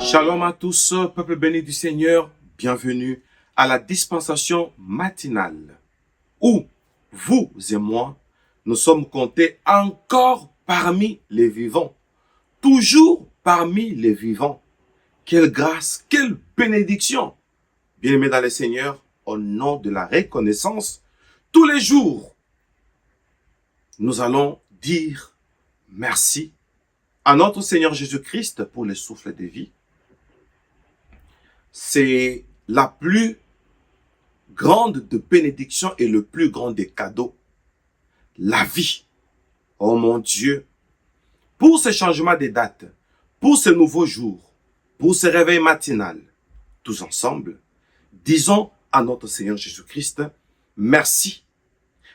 Shalom à tous, peuple béni du Seigneur, bienvenue à la dispensation matinale où vous et moi, nous sommes comptés encore parmi les vivants, toujours parmi les vivants. Quelle grâce, quelle bénédiction! Bien-aimés dans le Seigneur, au nom de la reconnaissance, tous les jours, nous allons dire merci à notre Seigneur Jésus-Christ pour le souffle de vie. C'est la plus grande de bénédictions et le plus grand des cadeaux. La vie. Oh mon Dieu. Pour ce changement des dates, pour ce nouveau jour, pour ce réveil matinal, tous ensemble, disons à notre Seigneur Jésus-Christ, merci.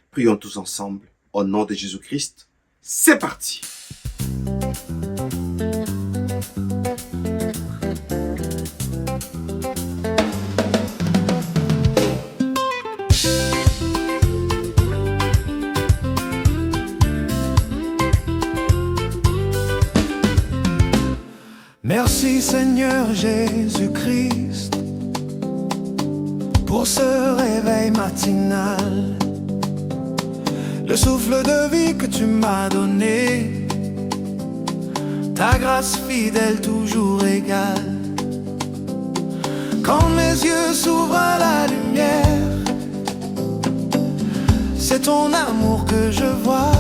Prions tous ensemble au nom de Jésus-Christ. C'est parti. Merci Seigneur Jésus-Christ pour ce réveil matinal, le souffle de vie que tu m'as donné, ta grâce fidèle toujours égale. Quand mes yeux s'ouvrent à la lumière, c'est ton amour que je vois.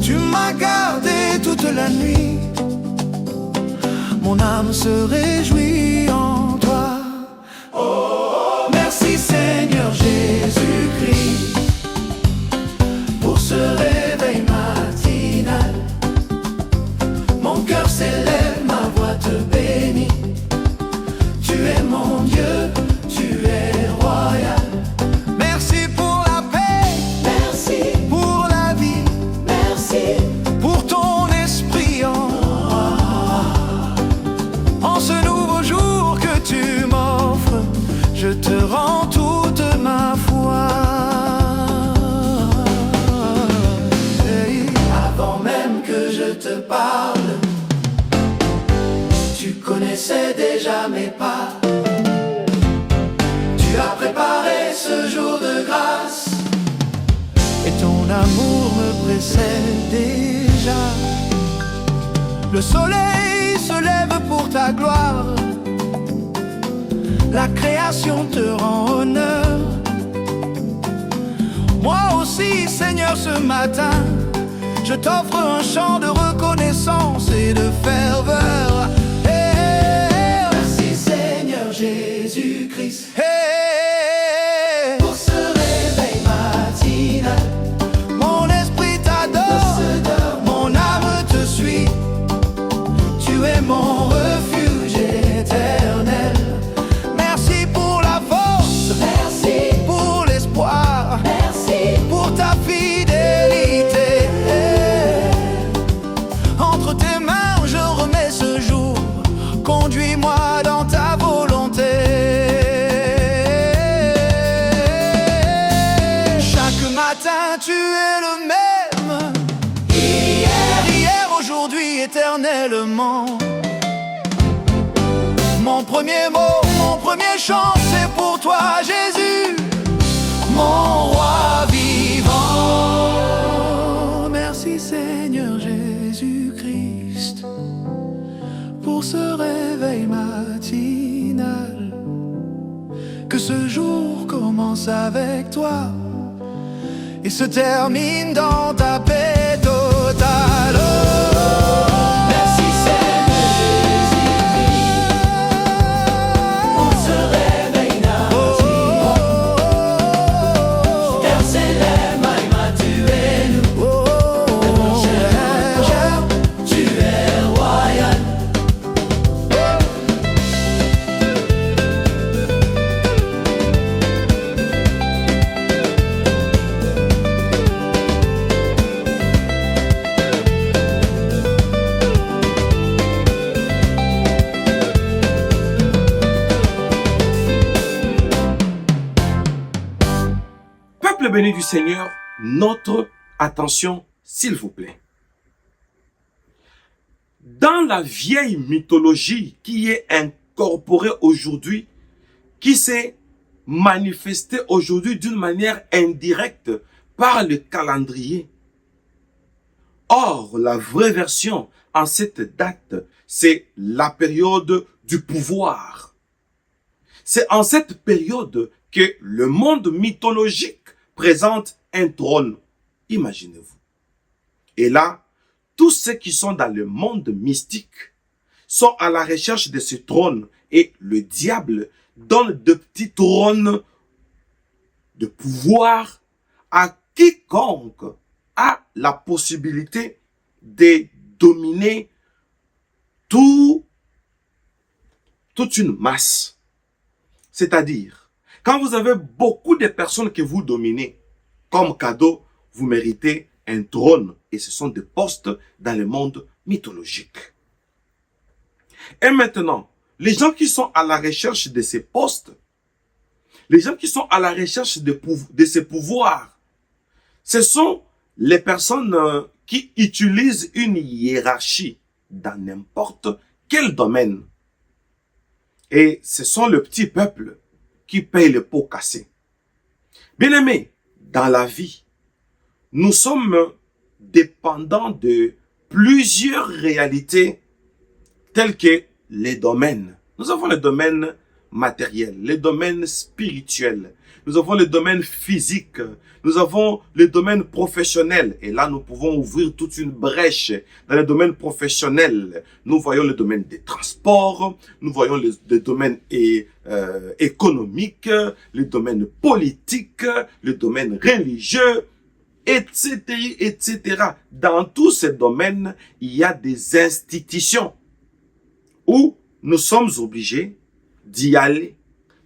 Tu m'as gardé toute la nuit, mon âme se réjouit en toi. Oh, merci Seigneur Jésus-Christ pour ce réveil matinal. Mon cœur s'élève, ma voix te bénit. Tu es mon Dieu, tu es royal. Merci pour la paix, merci pour la vie, merci pour ton esprit en ce nouveau jour que tu m'offres, je te rends toute ma foi. Hey. Avant même que je te parle, tu connaissais déjà mes pas. Tu as préparé ce jour de grâce, et ton amour me précède déjà. Le soleil se lève pour ta gloire, la création te rend honneur. Moi aussi Seigneur ce matin, je t'offre un chant de reconnaissance et de ferveur. Hey, merci Seigneur Jésus-Christ. Hey, pour ce réveil matinal, mon esprit t'adore, mon âme te suit. Tu es mon refuge éternel. Merci pour la force, merci pour l'espoir, merci pour ta fidélité. Entre tes mains je remets ce jour, conduis-moi dans ta volonté. Chaque matin tu es le même, hier, aujourd'hui, éternellement. Mon premier mot, mon premier chant, c'est pour toi, Jésus, mon roi vivant. Merci Seigneur Jésus-Christ pour ce réveil matinal. Que ce jour commence avec toi et se termine dans ta paix totale. Merci Seigneur Jésus-Christ pour ce réveil matinal. Terre célèbre, Maïma, tu es nous. Mon cher, tu es royal. Peuple béni du Seigneur, notre attention, s'il vous plaît. dans la vieille mythologie qui est incorporée aujourd'hui, qui s'est manifestée aujourd'hui d'une manière indirecte par le calendrier. Or, la vraie version en cette date, c'est la période du pouvoir. C'est en cette période que le monde mythologique présente un trône. Imaginez-vous. Et là, tous ceux qui sont dans le monde mystique sont à la recherche de ce trône et le diable donne de petits trônes de pouvoir à quiconque a la possibilité de dominer toute une masse. C'est-à-dire, quand vous avez beaucoup de personnes que vous dominez, comme cadeau, vous méritez un trône. Et ce sont des postes dans le monde mythologique. Et maintenant, les gens qui sont à la recherche de ces postes, les gens qui sont à la recherche de ces pouvoirs, ce sont les personnes qui utilisent une hiérarchie dans n'importe quel domaine. Et ce sont le petit peuple qui paye les pots cassés. Bien-aimés, dans la vie, nous sommes dépendants de plusieurs réalités telles que les domaines. Nous avons le domaine matériel, le domaine spirituel, nous avons le domaine physique, nous avons le domaine professionnel. Et là, nous pouvons ouvrir toute une brèche dans le domaine professionnel. Nous voyons le domaine des transports, nous voyons le domaine économique, le domaine politique, le domaine religieux, etc., etc. Dans tous ces domaines, il y a des institutions où nous sommes obligés d'y aller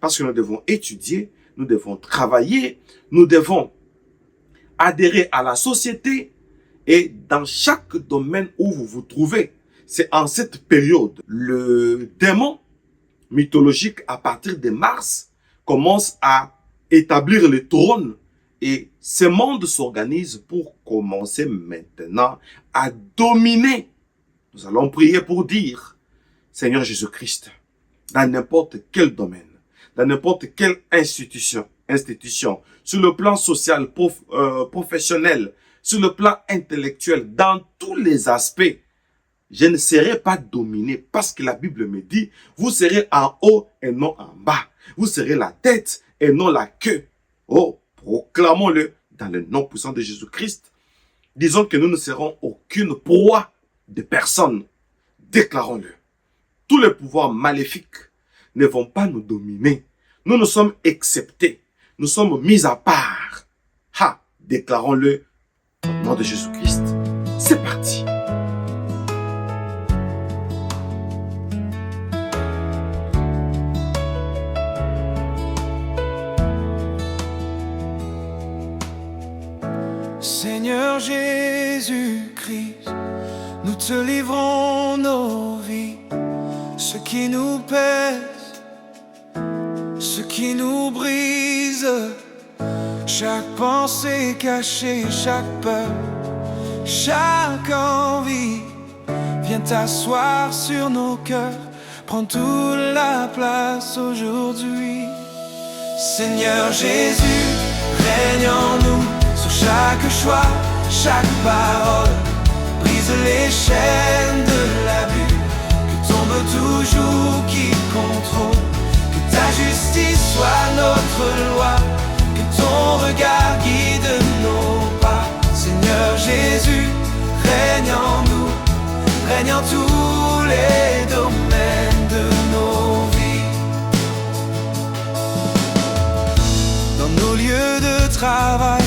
parce que nous devons étudier, nous devons travailler, nous devons adhérer à la société. Et dans chaque domaine où vous vous trouvez, c'est en cette période, le démon mythologique à partir de Mars commence à établir le trône. Et ce monde s'organise pour commencer maintenant à dominer. Nous allons prier pour dire, Seigneur Jésus-Christ, dans n'importe quel domaine, dans n'importe quelle institution, sur le plan social, professionnel, sur le plan intellectuel, dans tous les aspects, je ne serai pas dominé parce que la Bible me dit, vous serez en haut et non en bas. Vous serez la tête et non la queue. Oh, proclamons-le dans le nom puissant de Jésus-Christ. Disons que nous ne serons aucune proie de personne. Déclarons-le. Tous les pouvoirs maléfiques ne vont pas nous dominer. Nous sommes exceptés. Nous sommes mis à part. Ha! Déclarons-le au nom de Jésus-Christ. C'est parti. Seigneur Jésus-Christ, nous te livrons nos vies, ce qui nous pèse, ce qui nous brise, chaque pensée cachée, chaque peur, chaque envie, viens t'asseoir sur nos cœurs, prends toute la place aujourd'hui. Seigneur Jésus, règne en nous. Chaque choix, chaque parole, brise les chaînes de l'abus, que tombe toujours qui contrôle, que ta justice soit notre loi, que ton regard guide nos pas. Seigneur Jésus, règne en nous, règne en tous les domaines de nos vies. Dans nos lieux de travail,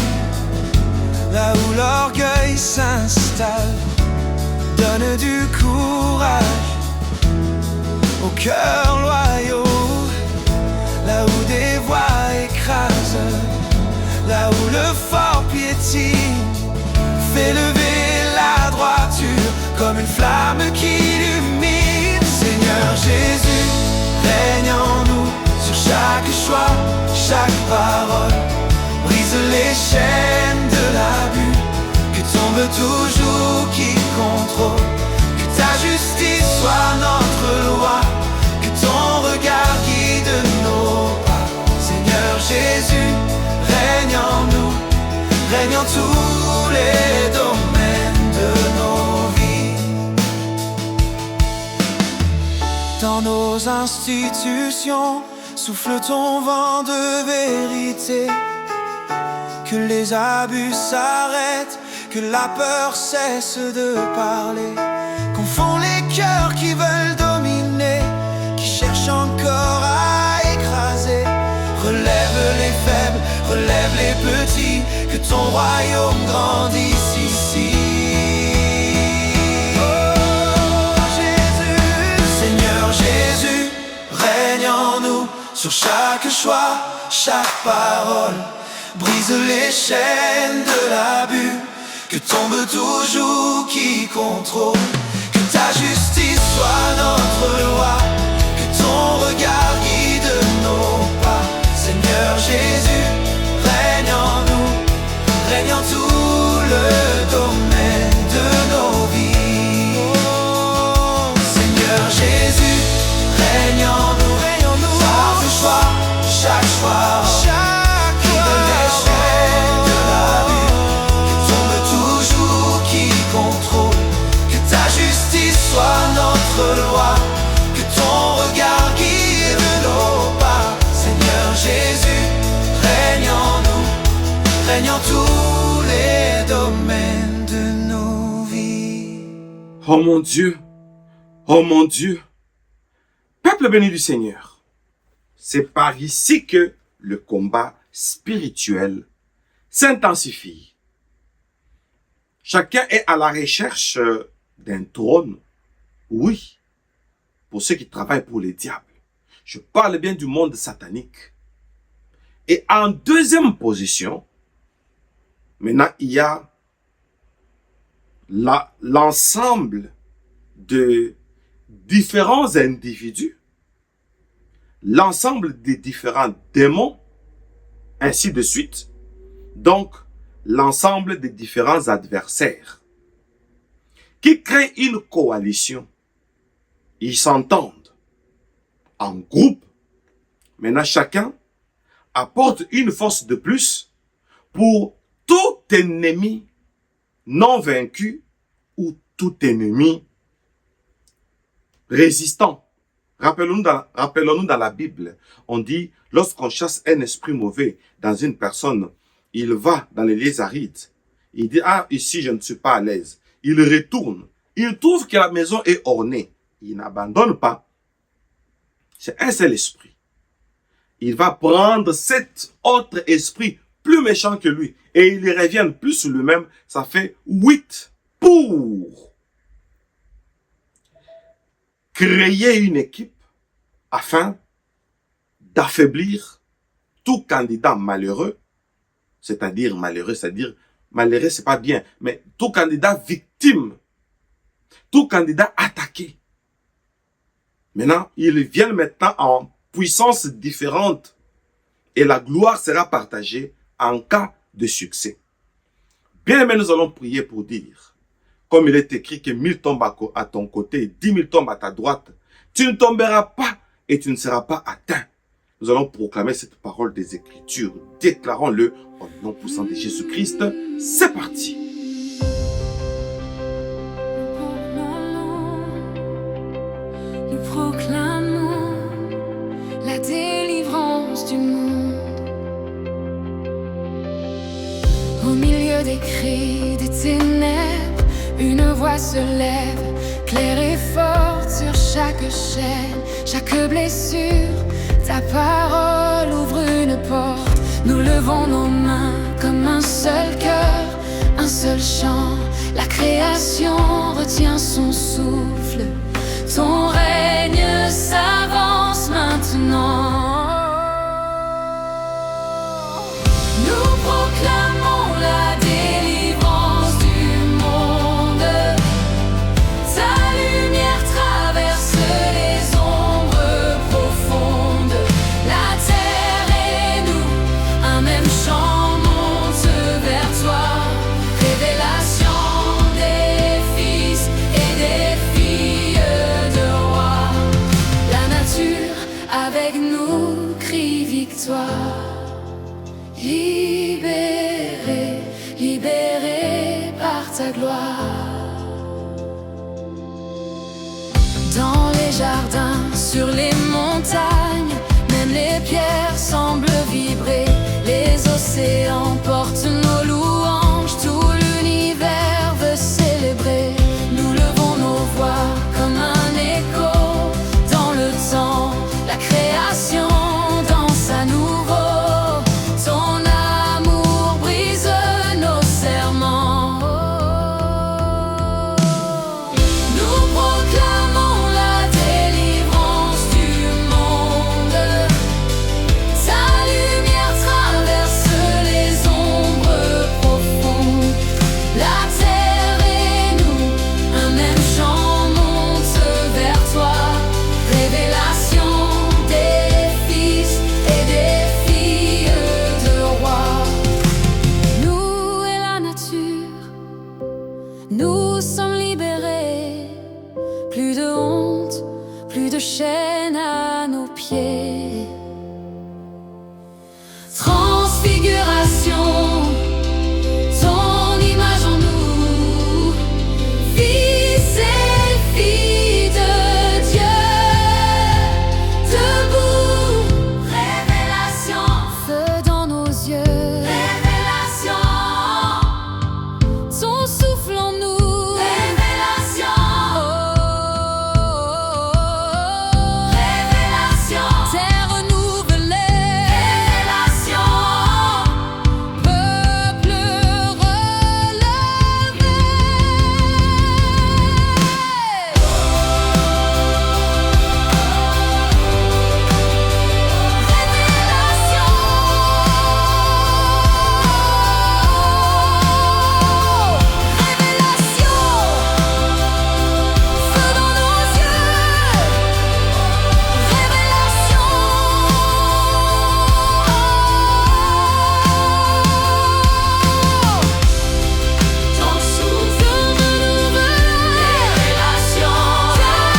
là où l'orgueil s'installe, donne du courage aux cœurs loyaux. Là où des voix écrasent, là où le fort piétine, fais lever la droiture comme une flamme qui illumine. Seigneur Jésus, règne en nous sur chaque choix, chaque parole, brise les chaînes l'abus, que tombe toujours qui contrôle, que ta justice règne en tous les domaines de nos vies. Dans nos institutions, souffle ton vent de vérité. Que les abus s'arrêtent, que la peur cesse de parler. Confond les cœurs qui veulent dominer, qui cherchent encore à écraser. Relève les faibles, relève les petits, que ton royaume grandisse ici. Oh Jésus, Seigneur Jésus, règne en nous sur chaque choix, chaque parole. Brise les chaînes de l'abus, que tombe tout joug qui contrôle. Que ta justice soit notre loi, que ton regard guide nos pas. Seigneur Jésus, règne en nous, règne en tout le domaine de nos vies. Oh, Seigneur Jésus, règne en nous, chaque choix, chaque choix. Sois notre loi, que ton regard guide nos pas. Seigneur Jésus, règne en nous, règne en tous les domaines de nos vies. Oh mon Dieu, oh mon Dieu, peuple béni du Seigneur, c'est par ici que le combat spirituel s'intensifie. Chacun est à la recherche d'un trône. Oui, pour ceux qui travaillent pour les diables. Je parle bien du monde satanique. Et en deuxième position, maintenant, il y a l'ensemble de différents individus, l'ensemble des différents démons, ainsi de suite. Donc, l'ensemble des différents adversaires qui créent une coalition. Ils s'entendent en groupe. Maintenant, chacun apporte une force de plus pour tout ennemi non vaincu ou tout ennemi résistant. Rappelons-nous dans la Bible, on dit, lorsqu'on chasse un esprit mauvais dans une personne, il va dans les lieux arides. Il dit, ah, ici, je ne suis pas à l'aise. Il retourne. Il trouve que la maison est ornée. Il n'abandonne pas. C'est un seul esprit. Il va prendre cet autre esprit plus méchant que lui. Et il y revient plus sur lui-même. Ça fait 8 pour créer une équipe afin d'affaiblir tout candidat malheureux. C'est-à-dire malheureux, c'est pas bien. Mais tout candidat victime. Tout candidat attaqué. Maintenant, ils viennent maintenant en puissance différente et la gloire sera partagée en cas de succès. Bien aimé, nous allons prier pour dire, comme il est écrit que 1000 tombent à ton côté, 10 000 tombent à ta droite, tu ne tomberas pas et tu ne seras pas atteint. Nous allons proclamer cette parole des Écritures. Déclarons-le au nom puissant de Jésus-Christ. C'est parti. Proclamons la délivrance du monde. Au milieu des cris, des ténèbres, une voix se lève, claire et forte sur chaque chaîne, chaque blessure. Ta parole ouvre une porte. Nous levons nos mains comme un seul cœur, un seul chant. La création retient son souffle. Ton règne s'avance maintenant. Nous proclamons la délivrance du monde. Ta lumière traverse les ombres profondes. La terre et nous, un même chant monte vers toi. Révélation des fils et des filles. Avec nous, crie victoire, libéré, sur les montagnes, même les pierres semblent vibrer. Les océans portent nos louanges, tout l'univers veut célébrer. Nous levons nos voix comme un écho dans le temps, la création danse à nouveau. Ton amour brise nos serments. Nous proclamons la délivrance du monde. Ta lumière traverse les ombres profondes. La terre et nous, un même chant monte vers toi. Révélation des fils et des filles de rois. Nous et la nature, nous sommes libérés. Plus de honte, plus de chaînes à nos pieds. Transfiguration, ton image en nous, fils et filles de Dieu, debout. Révélation, feu dans nos yeux. Révélation, ton souffle en nous. Révélation, révélation, terre renouvelée. Révélation, peuple feu dans nos yeux. Révélation, ton souffle renouvelé. Révélation, terre renouvelée.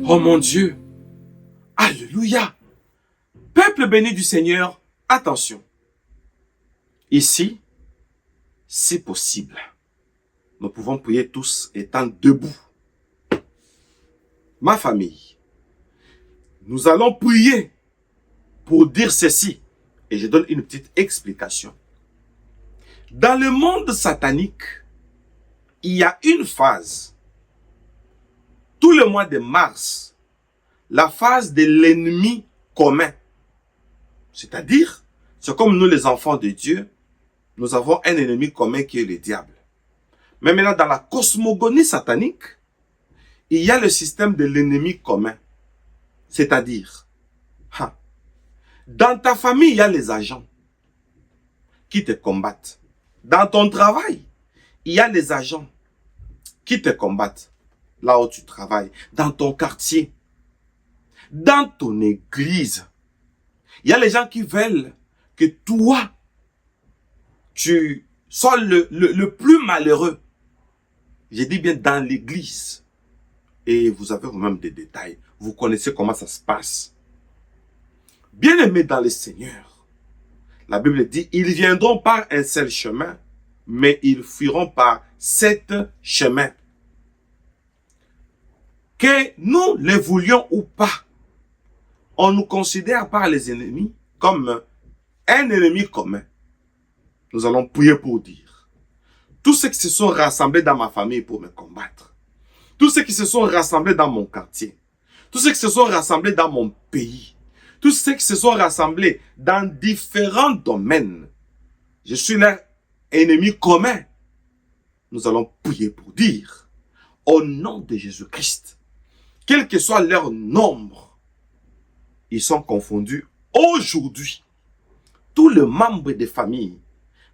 Oh mon Dieu. Alléluia. Peuple béni du Seigneur, attention. Ici, si possible, nous pouvons prier tous étant debout. Ma famille, nous allons prier pour dire ceci. Et je donne une petite explication. Dans le monde satanique, il y a une phase. Tout le mois de mars, la phase de l'ennemi commun. C'est-à-dire, c'est comme nous les enfants de Dieu, nous avons un ennemi commun qui est le diable. Mais maintenant, dans la cosmogonie satanique, il y a le système de l'ennemi commun. C'est-à-dire, dans ta famille, il y a les agents qui te combattent. Dans ton travail, il y a les agents qui te combattent. Là où tu travailles, dans ton quartier, dans ton église. Il y a les gens qui veulent que toi, tu sois le plus malheureux. J'ai dit bien dans l'église. Et vous avez vous-même des détails. Vous connaissez comment ça se passe. Bien-aimés dans le Seigneur, la Bible dit, ils viendront par un seul chemin, mais ils fuiront par 7 chemins. Que nous le voulions ou pas, on nous considère par les ennemis comme un ennemi commun. Nous allons prier pour dire, tous ceux qui se sont rassemblés dans ma famille pour me combattre, tous ceux qui se sont rassemblés dans mon quartier, tous ceux qui se sont rassemblés dans mon pays, tous ceux qui se sont rassemblés dans différents domaines, je suis leur ennemi commun. Nous allons prier pour dire, au nom de Jésus-Christ, quel que soit leur nombre, ils sont confondus aujourd'hui. Tous les membres des familles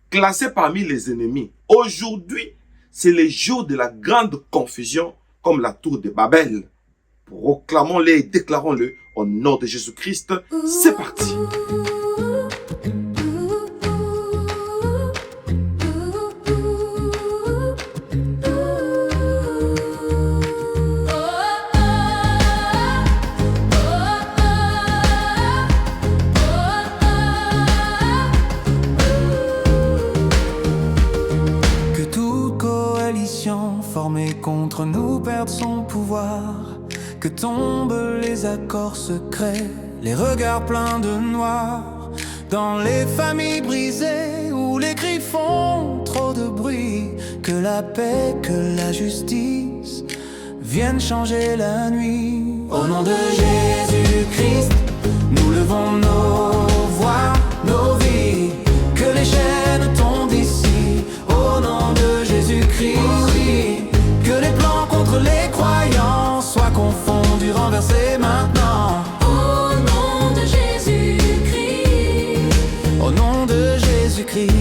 classés parmi les ennemis, aujourd'hui, c'est le jour de la grande confusion comme la tour de Babel. Proclamons-le et déclarons-le au nom de Jésus-Christ. C'est parti. voir que tombent les accords secrets, les regards pleins de noir, dans les familles brisées où les cris font trop de bruit. Que la paix, que la justice viennent changer la nuit. Au nom de Jésus-Christ, nous levons nos voix, nos vies. Que les chaînes tombent ici. Au nom de Jésus-Christ, que les plans contre les croyants soient confondus, renversés maintenant. Au nom de Jésus-Christ, Au nom de Jésus-Christ.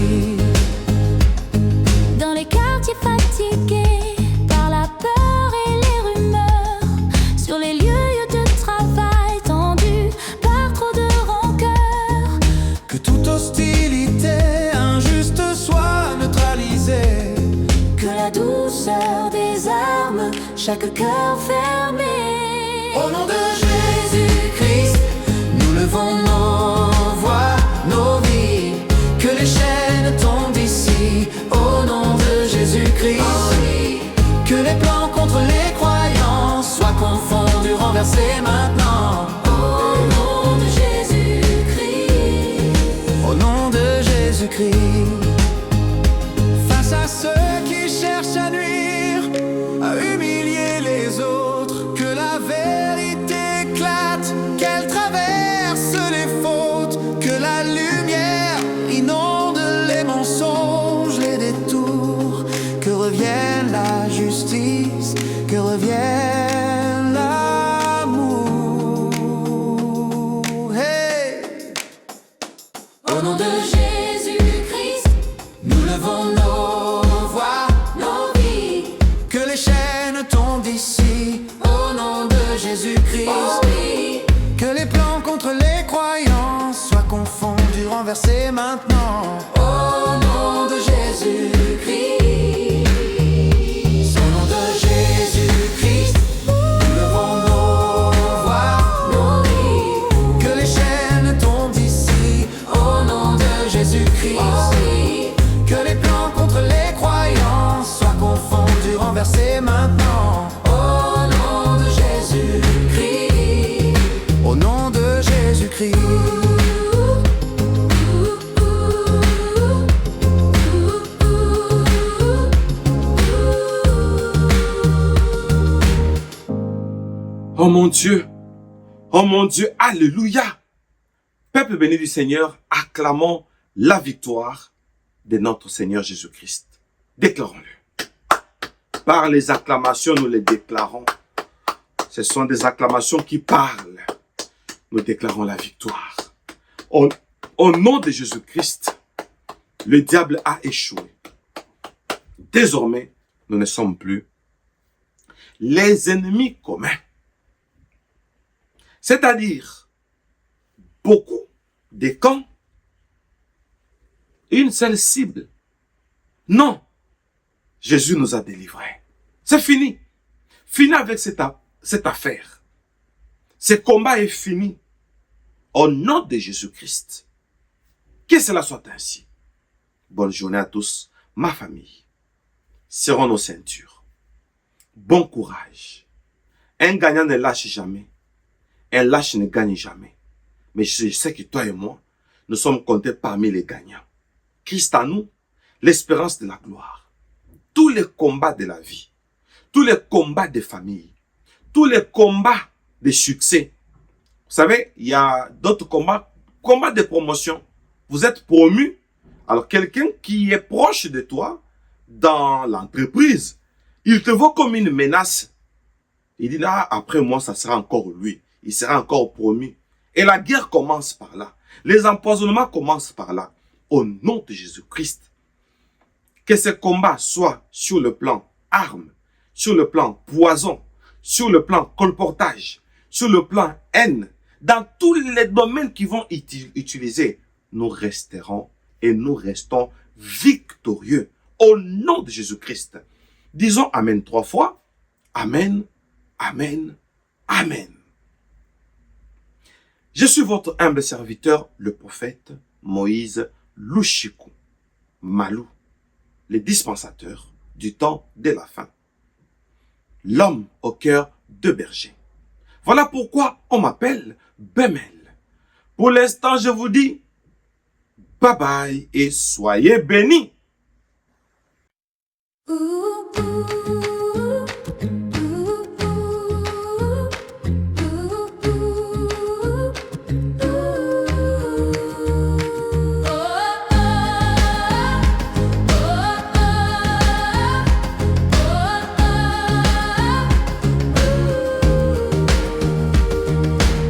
dans les quartiers fatigués par la peur et les rumeurs, sur les lieux de travail tendus par trop de rancœur, Que toute hostilité injuste soit neutralisée. que la douceur des armes chaque cœur fermé. Au nom de Jésus-Christ, nous levons nos voix, nos vies. Que les chaînes tombent ici. Au nom de Jésus-Christ, que les plans contre les croyants soient confondus, renversés maintenant. Au nom de Jésus-Christ, Au nom de Jésus-Christ. Face à ceux qui cherchent à nuire, à humilier les autres, que la vérité éclate, qu'elle traverse les fautes, que la lumière inonde les mensonges, les détours, que revienne la justice, que revienne l'amour. Hey! au nom de Jésus-Christ, Nous levons nos voix, nos vies, que les chaînes tombent d'ici. Au nom de Jésus-Christ, oui, que les plans contre les croyants soient confondus, renversés maintenant. Au nom de Jésus-Christ, au nom de Jésus-Christ, nous levons nos voix, nos vies, que les chaînes tombent d'ici. Au nom de Jésus-Christ, oui, que les plans contre les croyants soient confondus, renversés maintenant. Au nom de Jésus-Christ, au nom de Jésus-Christ. Oh mon Dieu, alléluia. Peuple béni du Seigneur, acclamons la victoire de notre Seigneur Jésus-Christ. Déclarons-le. Par les acclamations, nous les déclarons. Ce sont des acclamations qui parlent. Nous déclarons la victoire. Au nom de Jésus-Christ, le diable a échoué. Désormais, nous ne sommes plus les ennemis communs. C'est-à-dire, beaucoup de camps, une seule cible. Non, Jésus nous a délivrés. C'est fini. Fini avec cette affaire. Ce combat est fini. Au nom de Jésus-Christ. Que cela soit ainsi. Bonne journée à tous, ma famille. Serrons nos ceintures. Bon courage. Un gagnant ne lâche jamais. Un lâche ne gagne jamais. Mais je sais que toi et moi, nous sommes comptés parmi les gagnants. Christ en nous, l'espérance de la gloire. Tous les combats de la vie, tous les combats des familles, tous les combats de succès. Vous savez, il y a d'autres combats, combats de promotion. Vous êtes promu. Alors quelqu'un qui est proche de toi dans l'entreprise, il te voit comme une menace. Il dit, là, après moi, ça sera encore lui. Il sera encore promu. Et la guerre commence par là. Les empoisonnements commencent par là. Au nom de Jésus-Christ, que ce combat soit sur le plan armes, sur le plan poison, sur le plan colportage, sur le plan haine, dans tous les domaines qui vont utiliser, nous resterons et nous restons victorieux. Au nom de Jésus-Christ. Disons Amen 3 fois. Amen, Amen, Amen. Je suis votre humble serviteur, le prophète Moïse Louchikou Malou, le dispensateur du temps de la fin. l'homme au cœur de berger. Voilà pourquoi on m'appelle Bemel. Pour l'instant, je vous dis bye bye et soyez bénis.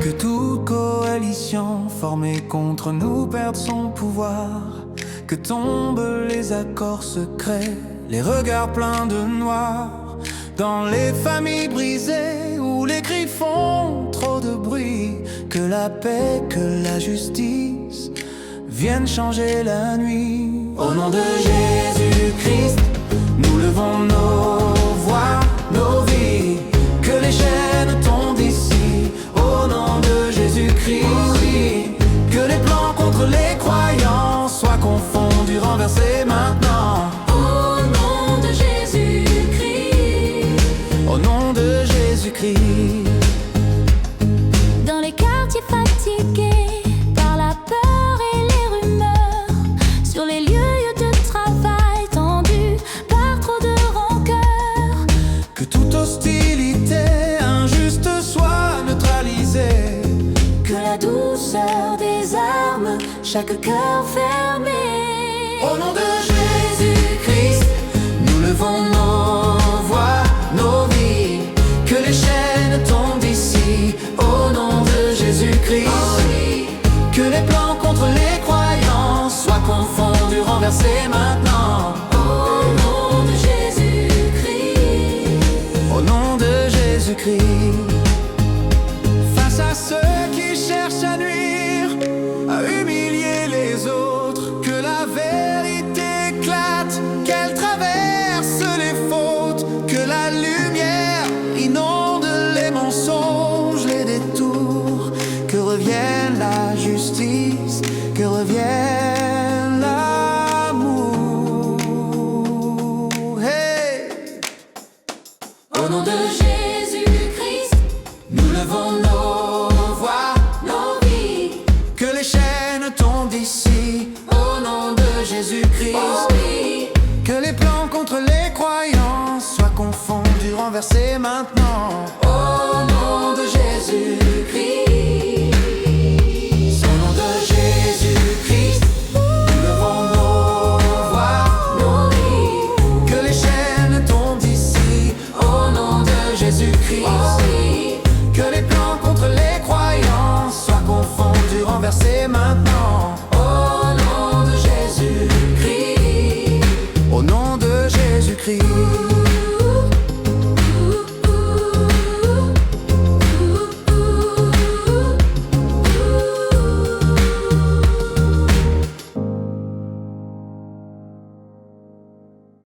Que toute coalition formée contre nous perde son pouvoir, que tombent les accords secrets, les regards pleins de noir. Dans les familles brisées où les cris font trop de bruit, que la paix, que la justice viennent changer la nuit. Au nom de Jésus-Christ, nous levons nos voix, nos vies, que les chaînes tombent ici. Au nom de Jésus-Christ, oui, que les plans contre les croyants soient confondus, renversés maintenant. Au nom de Jésus-Christ, Au nom de Jésus-Christ. dans les quartiers fatigués par la peur et les rumeurs, sur les lieux de travail tendus par trop de rancœur, Que toute hostilité injuste soit neutralisée, que la douceur des armes, chaque cœur fermé. au nom de Jésus-Christ, nous levons nos voix, nos vies, que les chaînes tombent ici. Au nom de Jésus-Christ, que les plans contre les croyants soient confondus, renversés maintenant. Au nom de Jésus-Christ, Au nom de Jésus-Christ. Face à ceux qui cherchent à nuire, à humilier les autres, que la vérité éclate, qu'elle traverse les fautes, que la lumière inonde les mensonges, les détours, que revienne la justice, que revienne l'amour. Hey! au nom de Jésus-Christ, Nous levons nos voix, nos vies, que les chaînes tombent d'ici. Au nom de Jésus-Christ, oui, que les plans contre les croyants soient confondus, renversés maintenant.